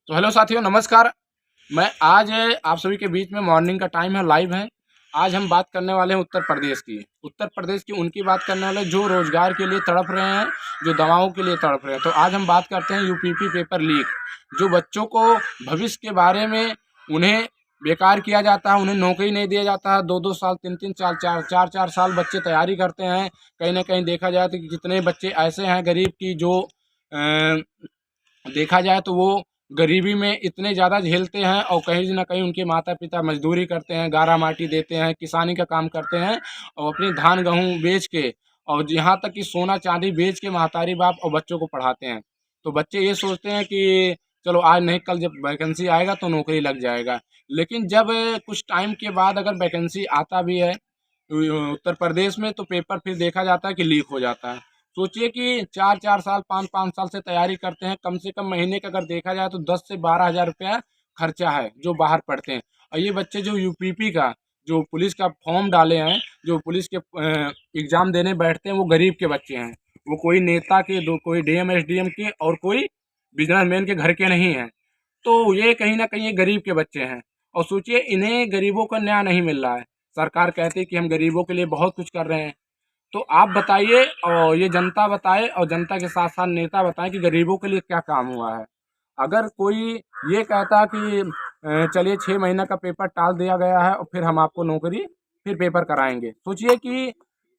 तो हेलो साथियों, नमस्कार। मैं आज आप सभी के बीच में मॉर्निंग का टाइम है, लाइव है। आज हम बात करने वाले हैं उत्तर प्रदेश की। उत्तर प्रदेश की उनकी बात करने वाले जो रोजगार के लिए तड़प रहे हैं, जो दवाओं के लिए तड़प रहे हैं। तो आज हम बात करते हैं यूपीपी पेपर लीक। जो बच्चों को भविष्य के बारे में उन्हें बेकार किया जाता है, उन्हें नौकरी नहीं दिया जाता है। 2-2 साल, 3-3, 4-4 साल बच्चे तैयारी करते हैं। कहीं ना कहीं देखा जाए तो कितने बच्चे ऐसे हैं गरीब की जो देखा जाए तो वो गरीबी में इतने ज़्यादा झेलते हैं और कहीं ना कहीं उनके माता पिता मजदूरी करते हैं, गारा माटी देते हैं, किसानी का काम करते हैं और अपनी धान गेहूँ बेच के और यहाँ तक कि सोना चांदी बेच के महतारी बाप और बच्चों को पढ़ाते हैं। तो बच्चे ये सोचते हैं कि चलो आज नहीं कल जब वैकेंसी आएगा तो नौकरी लग जाएगा। लेकिन जब कुछ टाइम के बाद अगर वैकेंसी आता भी है उत्तर प्रदेश में तो पेपर फिर देखा जाता है कि लीक हो जाता है। सोचिए कि 4-4 साल, 5-5 साल से तैयारी करते हैं, कम से कम महीने का अगर देखा जाए तो 10 से 12 हज़ार रुपया खर्चा है जो बाहर पढ़ते हैं। और ये बच्चे जो यूपीपी का जो पुलिस का फॉर्म डाले हैं, जो पुलिस के एग्ज़ाम देने बैठते हैं, वो गरीब के बच्चे हैं। वो कोई नेता के, दो कोई डीएम एसडीएम के और कोई बिजनेसमैन के घर के नहीं हैं। तो ये कहीं न कहीं ये गरीब के बच्चे हैं। और सोचिए इन्हें गरीबों का न्याय नहीं मिल रहा है। सरकार कहती है कि हम गरीबों के लिए बहुत कुछ कर रहे हैं। तो आप बताइए और ये जनता बताए और जनता के साथ साथ नेता बताएं कि गरीबों के लिए क्या काम हुआ है। अगर कोई ये कहता कि चलिए 6 महीना का पेपर टाल दिया गया है और फिर हम आपको नौकरी फिर पेपर कराएंगे। सोचिए कि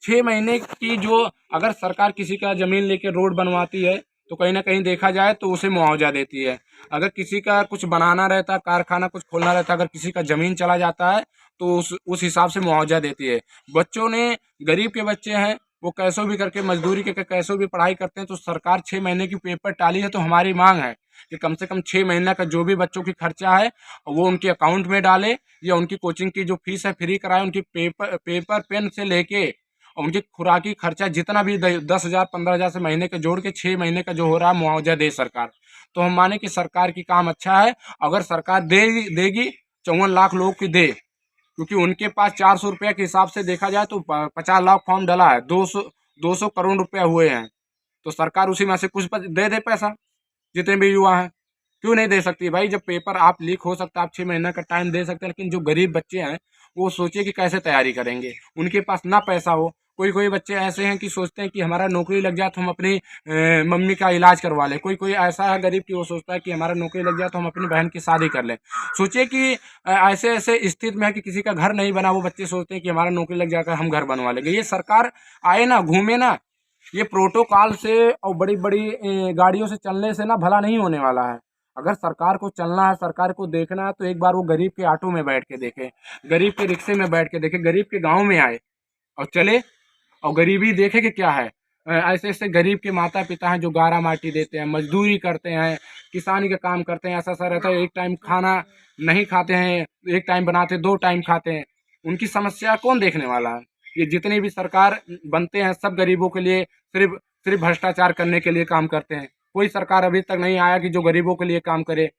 6 महीने की जो अगर सरकार किसी का ज़मीन लेके रोड बनवाती है तो कहीं ना कहीं देखा जाए तो उसे मुआवजा देती है। अगर किसी का कुछ बनाना रहता है, कारखाना कुछ खोलना रहता है, अगर किसी का ज़मीन चला जाता है तो उस हिसाब से मुआवजा देती है। बच्चों ने, गरीब के बच्चे हैं, वो कैसों भी करके मजदूरी करके कैसों भी पढ़ाई करते हैं। तो सरकार 6 महीने की पेपर टाली है तो हमारी मांग है कि कम से कम 6 महीना का जो भी बच्चों की खर्चा है वो उनके अकाउंट में डाले या उनकी कोचिंग की जो फीस है फ्री कराए। उनकी पेपर पेन से लेके और उनकी खुराकी खर्चा जितना भी 10 हज़ार 15 हज़ार से महीने के जोड़ के 6 महीने का जो हो रहा है मुआवजा दे सरकार। तो हम माने कि सरकार की काम अच्छा है। अगर सरकार देगी 54 लाख लोगों की दे, क्योंकि उनके पास 400 रुपया के हिसाब से देखा जाए तो 50 लाख फॉर्म डला है, 200 करोड़ रुपया हुए हैं। तो सरकार उसी में से कुछ दे दे पैसा, जितने भी युवा हैं। क्यों नहीं दे सकती भाई? जब पेपर आप लीक हो सकता है, आप 6 महीना का टाइम दे सकते हैं, लेकिन जो गरीब बच्चे हैं वो सोचिए कि कैसे तैयारी करेंगे। उनके पास ना पैसा हो, कोई कोई बच्चे ऐसे हैं कि सोचते हैं कि हमारा नौकरी लग जाए तो हम अपनी मम्मी का इलाज करवा लें। कोई कोई ऐसा है गरीब कि वो सोचता है कि हमारा नौकरी लग जाए तो हम अपनी बहन की शादी कर लें। सोचिए कि ऐसे ऐसे स्थिति में है कि किसी का घर नहीं बना, वो बच्चे सोचते हैं कि हमारा नौकरी लग जाकर हम घर बनवा लेंगे। ये सरकार आए ना, घूमे ना, ये प्रोटोकॉल से और बड़ी बड़ी गाड़ियों से चलने से ना भला नहीं होने वाला है। अगर सरकार को चलना है, सरकार को देखना है तो एक बार वो गरीब के ऑटो में बैठ के देखे, गरीब के रिक्शे में बैठ के देखे, गरीब के गांव में आए और चले और गरीबी देखे कि क्या है। ऐसे ऐसे गरीब के माता पिता हैं जो गारा माटी देते हैं, मजदूरी करते हैं, किसानी का काम करते हैं। ऐसा ऐसा रहता है एक टाइम खाना नहीं खाते हैं, एक टाइम बनाते 2 टाइम खाते हैं। उनकी समस्या कौन देखने वाला है? ये जितनी भी सरकार बनते हैं सब गरीबों के लिए सिर्फ सिर्फ भ्रष्टाचार करने के लिए काम करते हैं। कोई सरकार अभी तक नहीं आया कि जो गरीबों के लिए काम करे।